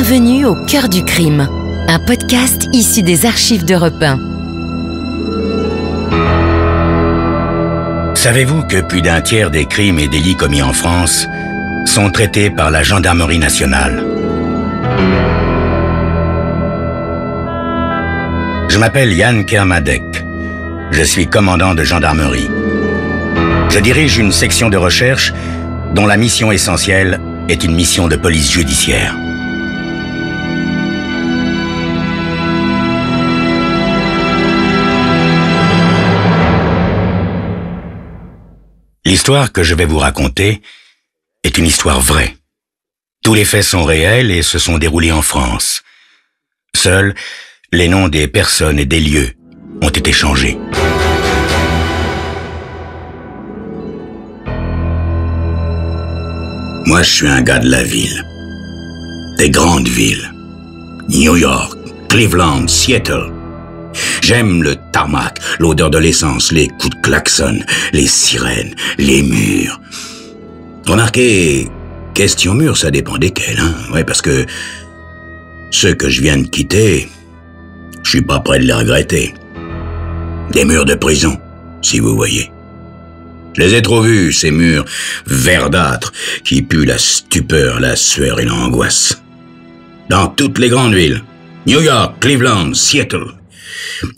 Bienvenue au cœur du crime, un podcast issu des archives d'Europe 1. Savez-vous que plus d'un tiers des crimes et délits commis en France sont traités par la gendarmerie nationale? Je m'appelle Yann Kermadec. Je suis commandant de gendarmerie. Je dirige une section de recherche dont la mission essentielle est une mission de police judiciaire. L'histoire que je vais vous raconter est une histoire vraie. Tous les faits sont réels et se sont déroulés en France. Seuls les noms des personnes et des lieux ont été changés. Moi, je suis un gars de la ville. Des grandes villes. New York, Cleveland, Seattle. J'aime le tarmac, l'odeur de l'essence, les coups de klaxon, les sirènes, les murs. Remarquez, question mur, ça dépend desquels, hein. Ouais, parce que ceux que je viens de quitter, je suis pas prêt de les regretter. Des murs de prison, si vous voyez. Je les ai trop vus, ces murs verdâtres qui puent la stupeur, la sueur et l'angoisse. Dans toutes les grandes villes. New York, Cleveland, Seattle.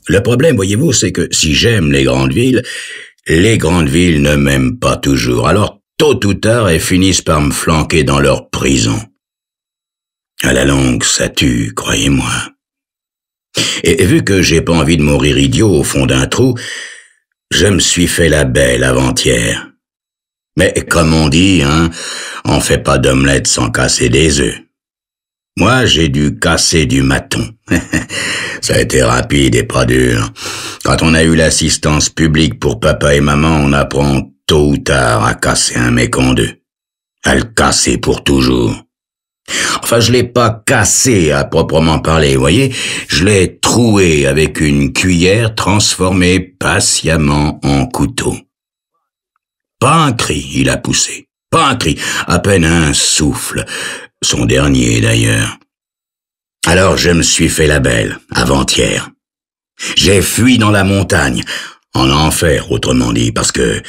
Le problème, voyez-vous, c'est que si j'aime les grandes villes ne m'aiment pas toujours. Alors, tôt ou tard, elles finissent par me flanquer dans leur prison. À la longue, ça tue, croyez-moi. Et vu que j'ai pas envie de mourir idiot au fond d'un trou, je me suis fait la belle avant-hier. Mais comme on dit, hein, on fait pas d'omelette sans casser des œufs. Moi, j'ai dû casser du maton. Ça a été rapide et pas dur. Quand on a eu l'assistance publique pour papa et maman, on apprend tôt ou tard à casser un mec en deux. À le casser pour toujours. Enfin, je l'ai pas cassé à proprement parler, voyez. Je l'ai troué avec une cuillère transformée patiemment en couteau. Pas un cri, il a poussé. Pas un cri, à peine un souffle. Son dernier, d'ailleurs. Alors je me suis fait la belle, avant-hier. J'ai fui dans la montagne, en enfer, autrement dit, parce que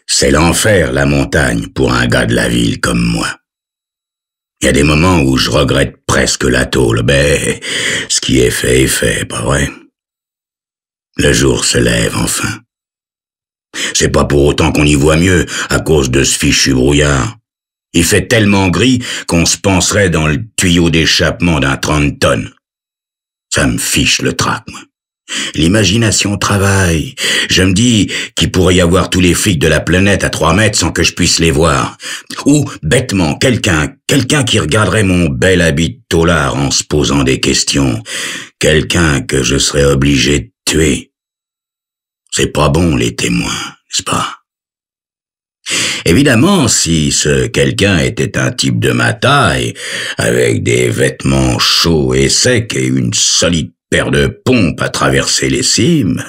c'est l'enfer, la montagne, pour un gars de la ville comme moi. Il y a des moments où je regrette presque la tôle, mais ce qui est fait, pas vrai? Le jour se lève enfin. C'est pas pour autant qu'on y voit mieux, à cause de ce fichu brouillard. Il fait tellement gris qu'on se penserait dans le tuyau d'échappement d'un 30 tonnes. Ça me fiche le trac, moi. L'imagination travaille. Je me dis qu'il pourrait y avoir tous les flics de la planète à 3 mètres sans que je puisse les voir. Ou, bêtement, quelqu'un qui regarderait mon bel habit de taulard en se posant des questions. Quelqu'un que je serais obligé de tuer. C'est pas bon, les témoins, n'est-ce pas? Évidemment, si ce quelqu'un était un type de ma taille, avec des vêtements chauds et secs et une solide paire de pompes à traverser les cimes,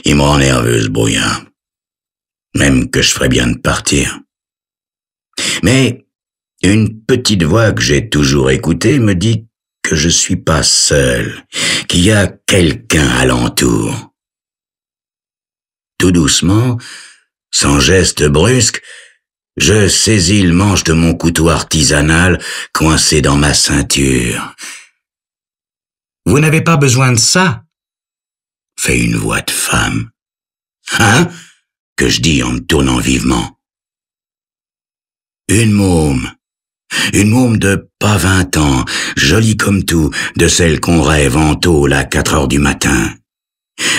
il me rend nerveux ce brouillard. Même que je ferais bien de partir. Mais une petite voix que j'ai toujours écoutée me dit que je suis pas seul, qu'il y a quelqu'un alentour. Tout doucement, sans geste brusque, je saisis le manche de mon couteau artisanal coincé dans ma ceinture. « Vous n'avez pas besoin de ça ?» fait une voix de femme. « Hein ?» que je dis en me tournant vivement. Une môme de pas 20 ans, jolie comme tout, de celle qu'on rêve en tôle à 4 heures du matin.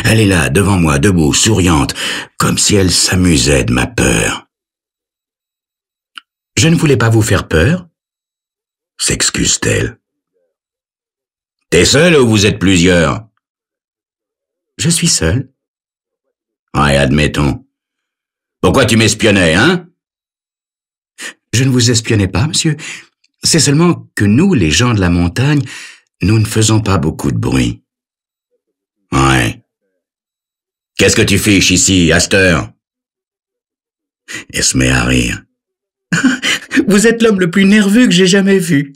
Elle est là, devant moi, debout, souriante, comme si elle s'amusait de ma peur. « Je ne voulais pas vous faire peur ?» s'excuse-t-elle. « T'es seul ou vous êtes plusieurs ?»« Je suis seul. »« Ouais, admettons. Pourquoi tu m'espionnais, hein ?»« Je ne vous espionnais pas, monsieur. C'est seulement que nous, les gens de la montagne, nous ne faisons pas beaucoup de bruit. »« Ouais. Qu'est-ce que tu fiches ici, à cette heure ?» Elle se met à rire. « Vous êtes l'homme le plus nerveux que j'ai jamais vu. »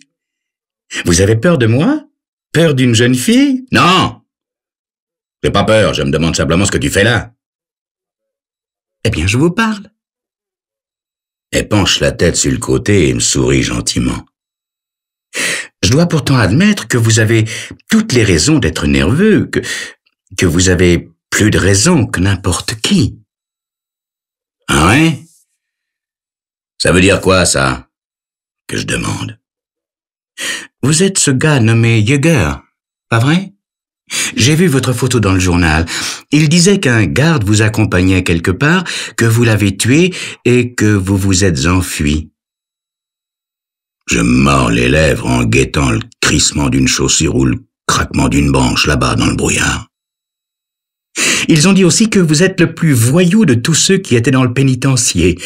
Vous avez peur de moi? Peur d'une jeune fille? Non! J'ai pas peur, je me demande simplement ce que tu fais là. Eh bien, je vous parle. Elle penche la tête sur le côté et me sourit gentiment. Je dois pourtant admettre que vous avez toutes les raisons d'être nerveux, que vous avez plus de raisons que n'importe qui. Ah ouais? Ça veut dire quoi, ça? Que je demande. Vous êtes ce gars nommé Yeager, pas vrai? J'ai vu votre photo dans le journal. Il disait qu'un garde vous accompagnait quelque part, que vous l'avez tué et que vous vous êtes enfui. Je me mords les lèvres en guettant le crissement d'une chaussure ou le craquement d'une branche là-bas dans le brouillard. Ils ont dit aussi que vous êtes le plus voyou de tous ceux qui étaient dans le pénitencier,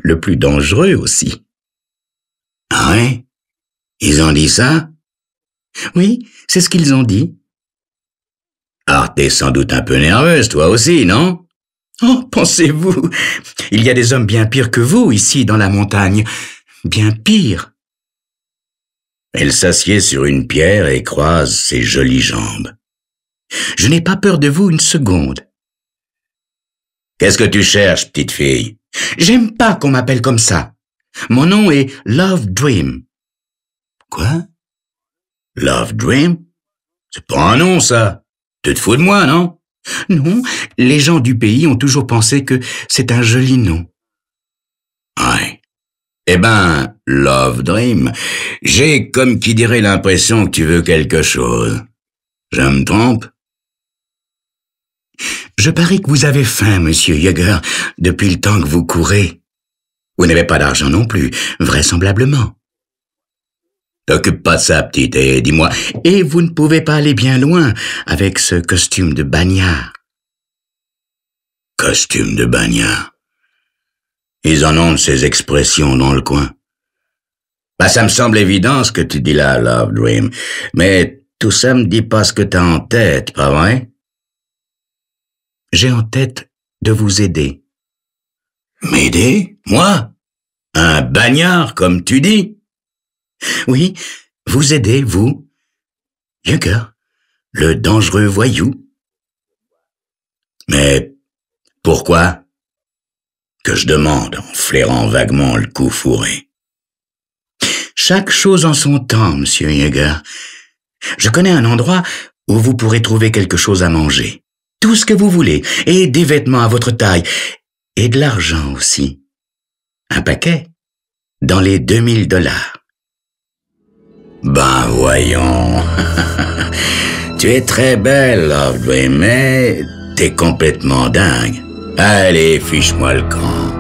le plus dangereux aussi. Ah ouais? Ils ont dit ça? Oui, c'est ce qu'ils ont dit. Ah, t'es sans doute un peu nerveuse, toi aussi, non? Oh, pensez-vous, il y a des hommes bien pires que vous, ici, dans la montagne. Bien pires. Elle s'assied sur une pierre et croise ses jolies jambes. Je n'ai pas peur de vous une seconde. Qu'est-ce que tu cherches, petite fille? J'aime pas qu'on m'appelle comme ça. Mon nom est Love Dream. Quoi? Love Dream? C'est pas un nom, ça. Tu te fous de moi, non? Non, les gens du pays ont toujours pensé que c'est un joli nom. Ouais. Eh ben, Love Dream, j'ai comme qui dirait l'impression que tu veux quelque chose. Je me trompe? Je parie que vous avez faim, monsieur Yeager, depuis le temps que vous courez. Vous n'avez pas d'argent non plus, vraisemblablement. T'occupe pas de ça, petite, et dis-moi, et vous ne pouvez pas aller bien loin avec ce costume de bagnard. Costume de bagnard. Ils en ont de ces expressions dans le coin. Bah, ça me semble évident ce que tu dis là, Love Dream, mais tout ça me dit pas ce que t'as en tête, pas vrai? J'ai en tête de vous aider. M'aider? Moi? Un bagnard, comme tu dis? Oui, vous aidez, vous. Yeager, le dangereux voyou. Mais pourquoi? Que je demande en flairant vaguement le cou fourré. Chaque chose en son temps, monsieur Yeager. Je connais un endroit où vous pourrez trouver quelque chose à manger. Tout ce que vous voulez, et des vêtements à votre taille, et de l'argent aussi. Un paquet, dans les $2000. Ben voyons. Tu es très belle, Love Dream, mais t'es complètement dingue. Allez, fiche-moi le camp.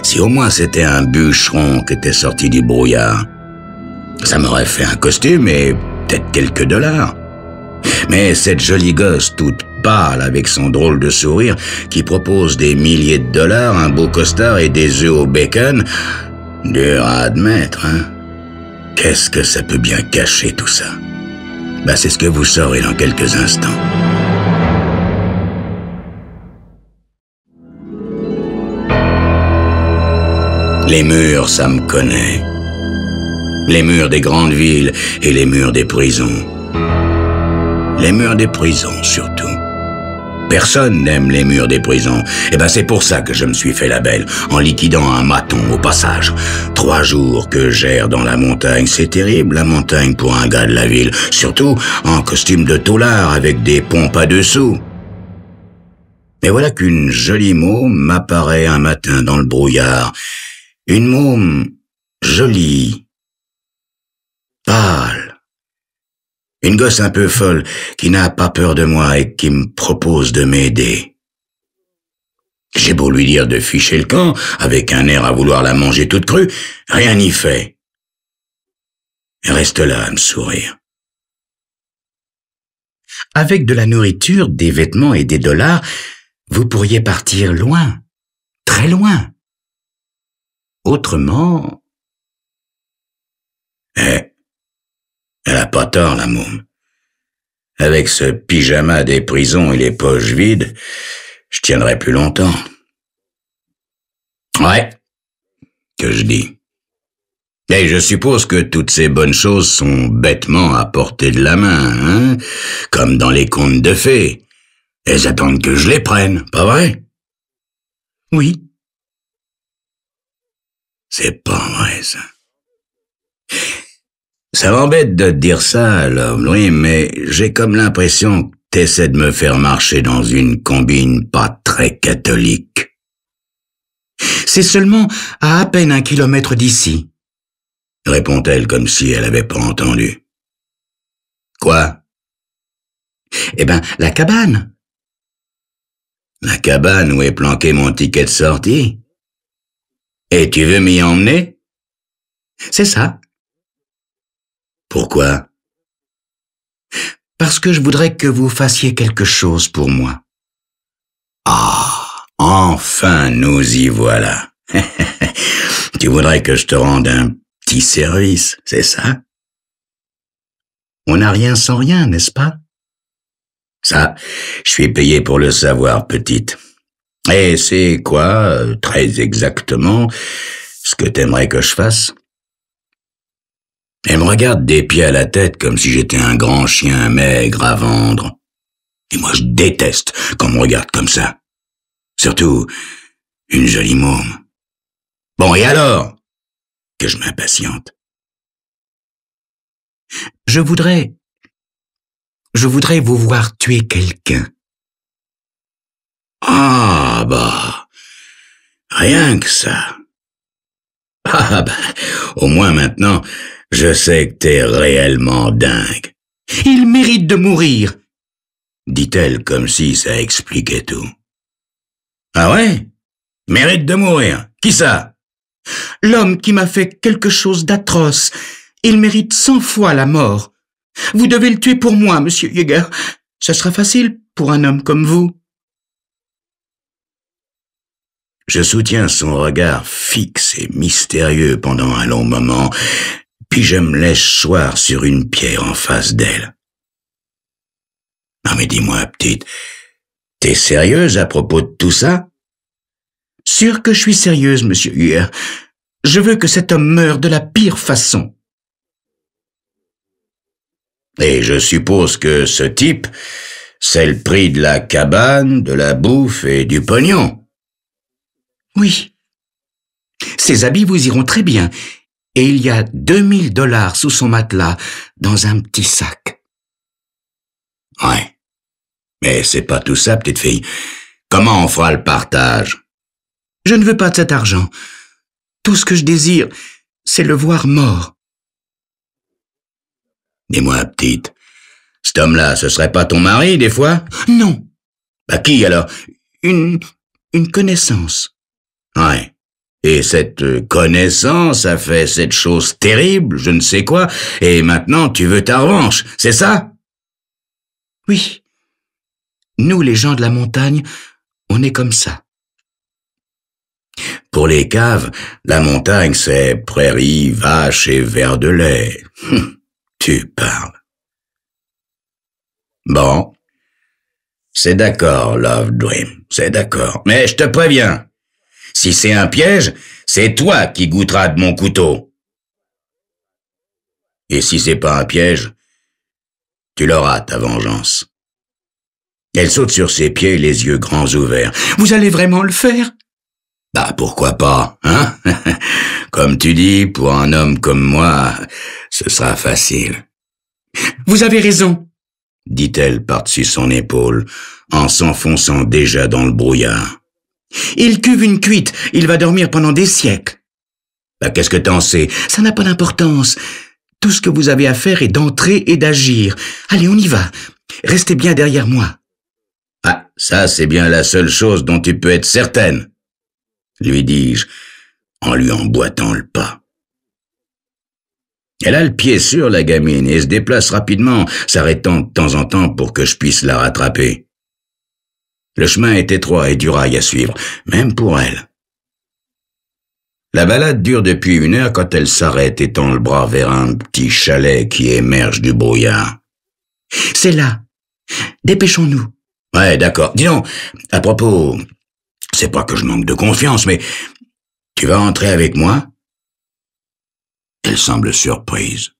Si au moins c'était un bûcheron qui était sorti du brouillard, ça m'aurait fait un costume et peut-être quelques dollars. Mais cette jolie gosse toute pâle avec son drôle de sourire qui propose des milliers de dollars, un beau costard et des œufs au bacon, dur à admettre, hein? Qu'est-ce que ça peut bien cacher tout ça? Ben, c'est ce que vous saurez dans quelques instants. Les murs, ça me connaît. Les murs des grandes villes et les murs des prisons. Les murs des prisons, surtout. Personne n'aime les murs des prisons. Eh ben, c'est pour ça que je me suis fait la belle, en liquidant un maton au passage. 3 jours que j'erre dans la montagne. C'est terrible, la montagne, pour un gars de la ville. Surtout en costume de taulard avec des pompes à dessous. Mais voilà qu'une jolie môme m'apparaît un matin dans le brouillard. Une môme jolie, pâle. Une gosse un peu folle qui n'a pas peur de moi et qui me propose de m'aider. J'ai beau lui dire de ficher le camp, avec un air à vouloir la manger toute crue, rien n'y fait. Elle reste là à me sourire. Avec de la nourriture, des vêtements et des dollars, vous pourriez partir loin, très loin. Autrement... Elle a pas tort, la môme. Avec ce pyjama des prisons et les poches vides, je tiendrai plus longtemps. Ouais, que je dis. Et je suppose que toutes ces bonnes choses sont bêtement à portée de la main, hein, comme dans les contes de fées. Elles attendent que je les prenne, pas vrai? Oui. C'est pas vrai, ça. Ça m'embête de te dire ça, Lovely, mais j'ai comme l'impression que t'essaies de me faire marcher dans une combine pas très catholique. C'est seulement à peine 1 kilomètre d'ici, répond-elle comme si elle avait pas entendu. Quoi? Eh ben, la cabane. La cabane où est planqué mon ticket de sortie? Et tu veux m'y emmener? C'est ça. Pourquoi? Parce que je voudrais que vous fassiez quelque chose pour moi. Ah, enfin nous y voilà. Tu voudrais que je te rende un petit service, c'est ça? On n'a rien sans rien, n'est-ce pas? Ça, je suis payé pour le savoir, petite. Et c'est quoi, très exactement, ce que t'aimerais que je fasse? Elle me regarde des pieds à la tête comme si j'étais un grand chien maigre à vendre. Et moi je déteste qu'on me regarde comme ça. Surtout, une jolie môme. Bon, et alors? Que je m'impatiente. Je voudrais vous voir tuer quelqu'un. Ah, bah, rien que ça. Ah, bah, au moins maintenant, je sais que t'es réellement dingue. Il mérite de mourir, dit-elle comme si ça expliquait tout. Ah ouais? Mérite de mourir. Qui ça? L'homme qui m'a fait quelque chose d'atroce. Il mérite 100 fois la mort. Vous devez le tuer pour moi, monsieur Yeager. Ce sera facile pour un homme comme vous. Je soutiens son regard fixe et mystérieux pendant un long moment, puis je me laisse choir sur une pierre en face d'elle. Non mais dis-moi, petite, t'es sérieuse à propos de tout ça? Sûr que je suis sérieuse, monsieur Yeager. Je veux que cet homme meure de la pire façon. Et je suppose que ce type, c'est le prix de la cabane, de la bouffe et du pognon. Oui. Ses habits vous iront très bien, et il y a $2000 sous son matelas, dans un petit sac. Ouais. Mais c'est pas tout ça, petite fille. Comment on fera le partage? Je ne veux pas de cet argent. Tout ce que je désire, c'est le voir mort. Dis-moi, petite, cet homme-là, ce serait pas ton mari, des fois? Non. Bah qui, alors? Une connaissance. Ouais. Et cette connaissance a fait cette chose terrible, je ne sais quoi, et maintenant tu veux ta revanche, c'est ça? Oui. Nous, les gens de la montagne, on est comme ça. Pour les caves, la montagne, c'est prairies, vaches et verre de lait. Tu parles. Bon. C'est d'accord, Love Dream, c'est d'accord. Mais je te préviens, si c'est un piège, c'est toi qui goûteras de mon couteau. Et si c'est pas un piège, tu l'auras, ta vengeance. Elle saute sur ses pieds, les yeux grands ouverts. Vous allez vraiment le faire? Bah, pourquoi pas, hein? Comme tu dis, pour un homme comme moi, ce sera facile. Vous avez raison, dit-elle par-dessus son épaule, en s'enfonçant déjà dans le brouillard. Il cuve une cuite, il va dormir pendant des siècles. Bah, qu'est-ce que t'en sais? Ça n'a pas d'importance. Tout ce que vous avez à faire est d'entrer et d'agir. Allez, on y va. Restez bien derrière moi. Ah, ça, c'est bien la seule chose dont tu peux être certaine, lui dis-je, en lui emboîtant le pas. Elle a le pied sûr, la gamine, et se déplace rapidement, s'arrêtant de temps en temps pour que je puisse la rattraper. Le chemin est étroit et du rail à suivre, même pour elle. La balade dure depuis 1 heure quand elle s'arrête et tend le bras vers un petit chalet qui émerge du brouillard. C'est là. Dépêchons-nous. Ouais, d'accord. Dis donc, à propos, c'est pas que je manque de confiance, mais tu vas entrer avec moi? Elle semble surprise.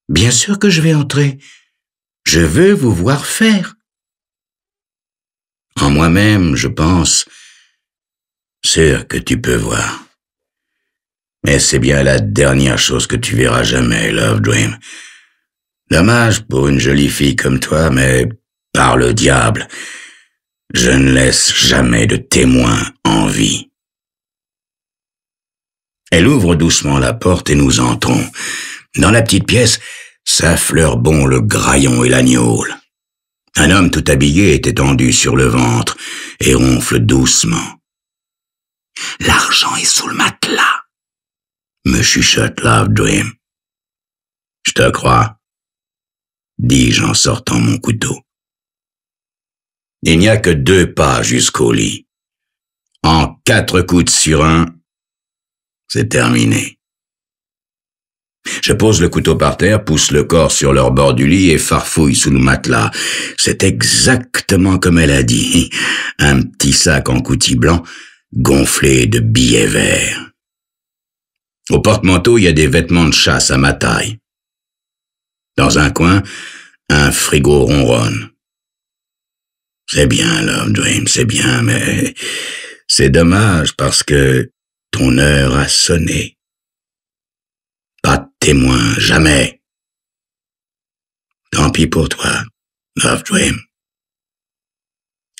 Bien sûr que je vais entrer. Je veux vous voir faire. En moi-même, je pense, sûr que tu peux voir. Mais c'est bien la dernière chose que tu verras jamais, Love Dream. Dommage pour une jolie fille comme toi, mais par le diable, je ne laisse jamais de témoin en vie. Elle ouvre doucement la porte et nous entrons. Dans la petite pièce, ça fleure bon le graillon et l'agneaule. Un homme tout habillé est étendu sur le ventre et ronfle doucement. « L'argent est sous le matelas », me chuchote Love Dream. « Je te crois », dis-je en sortant mon couteau. Il n'y a que 2 pas jusqu'au lit. En 4 coups sur 1, c'est terminé. Je pose le couteau par terre, pousse le corps sur leur bord du lit et farfouille sous le matelas. C'est exactement comme elle a dit. Un petit sac en coutil blanc, gonflé de billets verts. Au porte-manteau, il y a des vêtements de chasse à ma taille. Dans un coin, un frigo ronronne. C'est bien, Love Dream, c'est bien, mais c'est dommage parce que ton heure a sonné. Pas de témoin, jamais. Tant pis pour toi, Love Dream.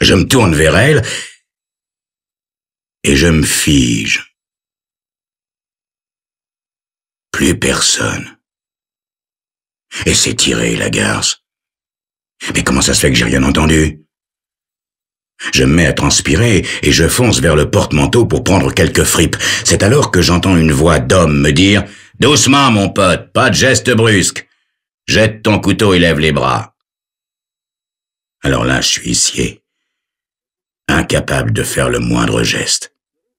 Je me tourne vers elle et je me fige. Plus personne. Et c'est tiré, la garce. Mais comment ça se fait que j'ai rien entendu? Je me mets à transpirer et je fonce vers le porte-manteau pour prendre quelques fripes. C'est alors que j'entends une voix d'homme me dire « Doucement, mon pote, pas de geste brusque. Jette ton couteau et lève les bras. » Alors là, je suis scié, incapable de faire le moindre geste.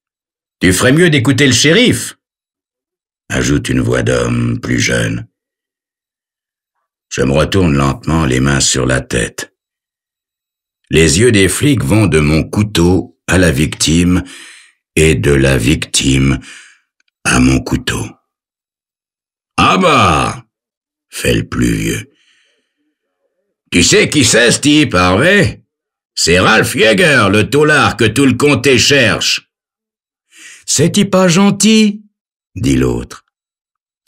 « Tu ferais mieux d'écouter le shérif !» ajoute une voix d'homme plus jeune. Je me retourne lentement, les mains sur la tête. Les yeux des flics vont de mon couteau à la victime et de la victime à mon couteau. « Ah bah !» fait le plus vieux. « Tu sais qui c'est, ce type, Harvey? C'est Ralph Yeager, le taulard que tout le comté cherche. »« C'est-il pas gentil ?» dit l'autre.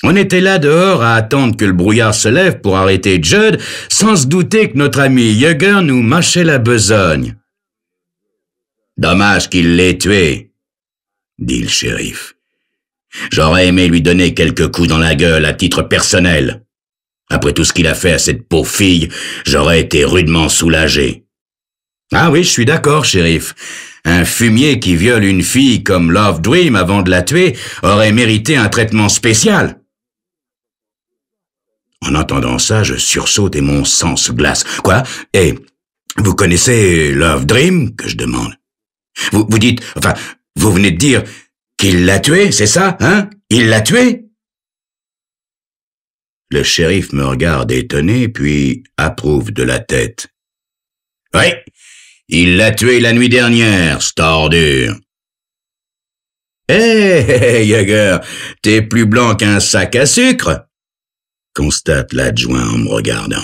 On était là dehors à attendre que le brouillard se lève pour arrêter Judd, sans se douter que notre ami Yeager nous mâchait la besogne. « Dommage qu'il l'ait tué, » dit le shérif. « J'aurais aimé lui donner quelques coups dans la gueule à titre personnel. Après tout ce qu'il a fait à cette pauvre fille, j'aurais été rudement soulagé. »« Ah oui, je suis d'accord, shérif. Un fumier qui viole une fille comme Love Dream avant de la tuer aurait mérité un traitement spécial. » En entendant ça, je sursaute et mon sang se glace. « Quoi? Et vous connaissez Love Dream ?» que je demande. « Vous dites, enfin, vous venez de dire qu'il l'a tué, c'est ça, hein? Il l'a tué ?» Le shérif me regarde étonné, puis approuve de la tête. « Oui, il l'a tué la nuit dernière, cette ordure. »« Hé, Yeager, t'es plus blanc qu'un sac à sucre !» constate l'adjoint en me regardant.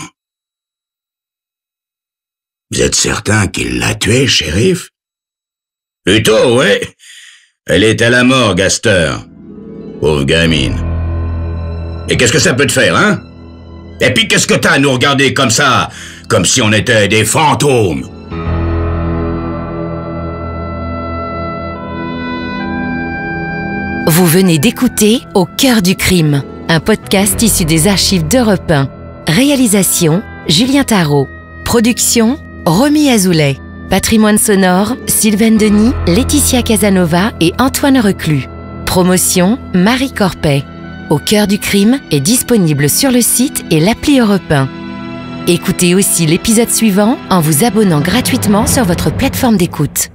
« Vous êtes certain qu'il l'a tué, shérif? »« Plutôt, ouais. Elle est à la morgue à cette heure. Pauvre gamine. Et qu'est-ce que ça peut te faire, hein? Et puis qu'est-ce que t'as à nous regarder comme ça, comme si on était des fantômes? » Vous venez d'écouter Au cœur du crime, un podcast issu des archives d'Europe 1. Réalisation, Julien Tarot. Production, Romy Azoulay. Patrimoine sonore, Sylvaine Denis, Laetitia Casanova et Antoine Reclus. Promotion, Marie Corpet. Au cœur du crime est disponible sur le site et l'appli Europe 1. Écoutez aussi l'épisode suivant en vous abonnant gratuitement sur votre plateforme d'écoute.